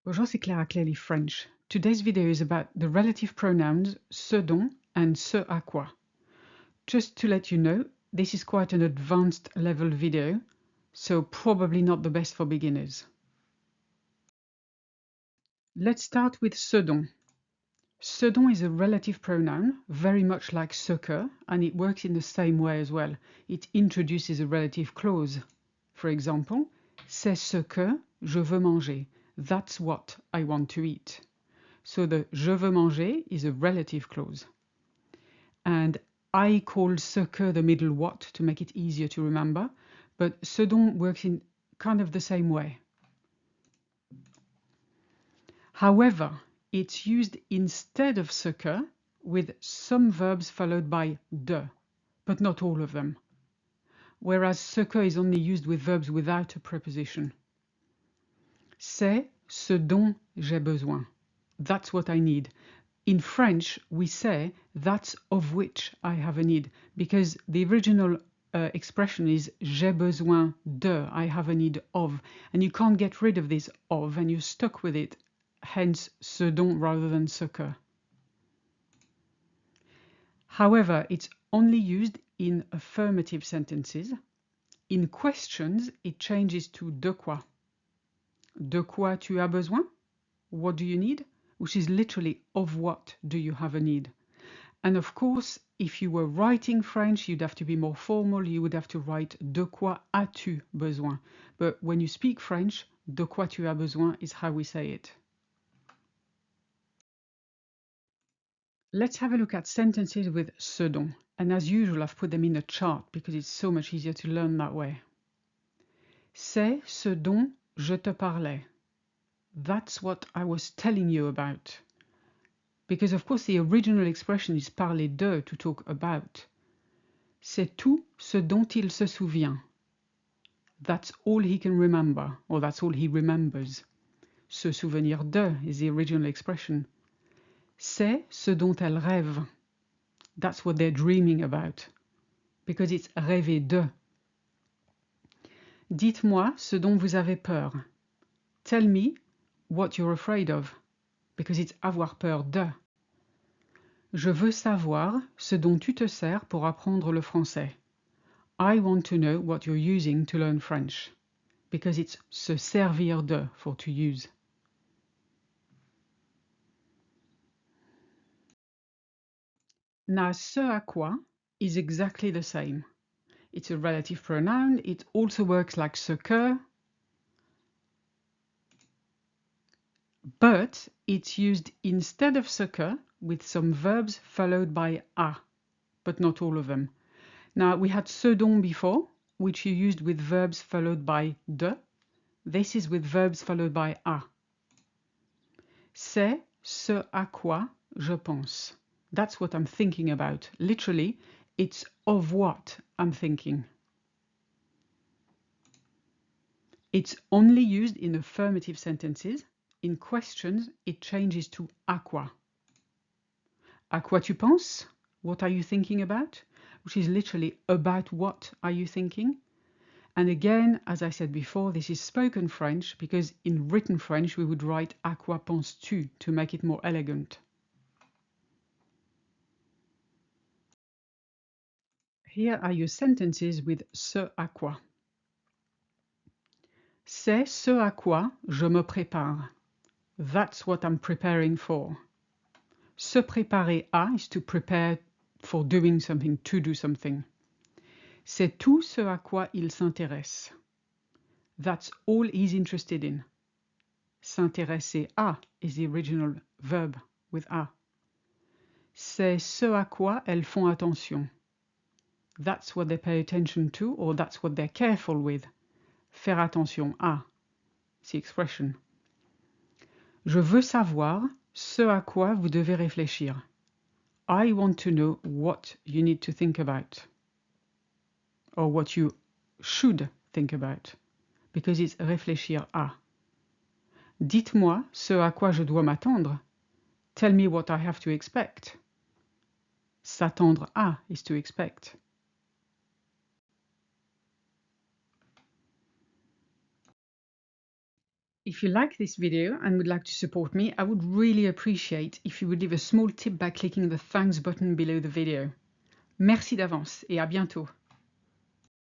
Bonjour, c'est Claire à Clearly French. Today's video is about the relative pronouns ce dont and ce à quoi. Just to let you know, this is quite an advanced level video, so probably not the best for beginners. Let's start with ce dont. Ce dont is a relative pronoun, very much like ce que, and it works in the same way as well. It introduces a relative clause. For example, c'est ce que je veux manger. That's what I want to eat. So the je veux manger is a relative clause. And I call ce que the middle what to make it easier to remember, but ce dont works in kind of the same way. However, it's used instead of ce que with some verbs followed by de, but not all of them. Whereas ce que is only used with verbs without a preposition. C'est ce dont j'ai besoin. That's what I need. In French, we say that's of which I have a need, because the original expression is j'ai besoin de, I have a need of, and you can't get rid of this of, and you're stuck with it, hence ce dont rather than ce que. However, it's only used in affirmative sentences. In questions, it changes to de quoi. De quoi tu as besoin? What do you need? Which is literally of what do you have a need? And of course, if you were writing French, you'd have to be more formal. You would have to write de quoi as-tu besoin? But when you speak French, de quoi tu as besoin is how we say it. Let's have a look at sentences with ce dont. And as usual, I've put them in a chart because it's so much easier to learn that way. C'est ce dont je te parlais. That's what I was telling you about. Because of course the original expression is parler de, to talk about. C'est tout ce dont il se souvient. That's all he can remember, or that's all he remembers. Se souvenir de is the original expression. C'est ce dont elle rêve. That's what they're dreaming about, because it's rêver de. Dites-moi ce dont vous avez peur. Tell me what you're afraid of, because it's avoir peur de. Je veux savoir ce dont tu te sers pour apprendre le français. I want to know what you're using to learn French, because it's se servir de for to use. Now, ce à quoi is exactly the same. It's a relative pronoun. It also works like ce que, but it's used instead of ce que with some verbs followed by a, but not all of them. Now, we had ce dont before, which you used with verbs followed by de. This is with verbs followed by a. C'est ce à quoi je pense. That's what I'm thinking about. Literally, it's of what I'm thinking. It's only used in affirmative sentences. In questions, it changes to à quoi. À quoi tu penses? What are you thinking about? Which is literally about what are you thinking? And again, as I said before, this is spoken French because in written French we would write à quoi penses-tu to make it more elegant. Here are your sentences with ce à quoi. C'est ce à quoi je me prépare. That's what I'm preparing for. Se préparer à is to prepare for doing something, to do something. C'est tout ce à quoi il s'intéresse. That's all he's interested in. S'intéresser à is the original verb with à. C'est ce à quoi elles font attention. That's what they pay attention to, or that's what they're careful with. Faire attention à, c'est the expression. Je veux savoir ce à quoi vous devez réfléchir. I want to know what you need to think about, or what you should think about, because it's réfléchir à. Dites-moi ce à quoi je dois m'attendre. Tell me what I have to expect. S'attendre à is to expect. If you like this video and would like to support me, I would really appreciate if you would leave a small tip by clicking the thanks button below the video. Merci d'avance et à bientôt.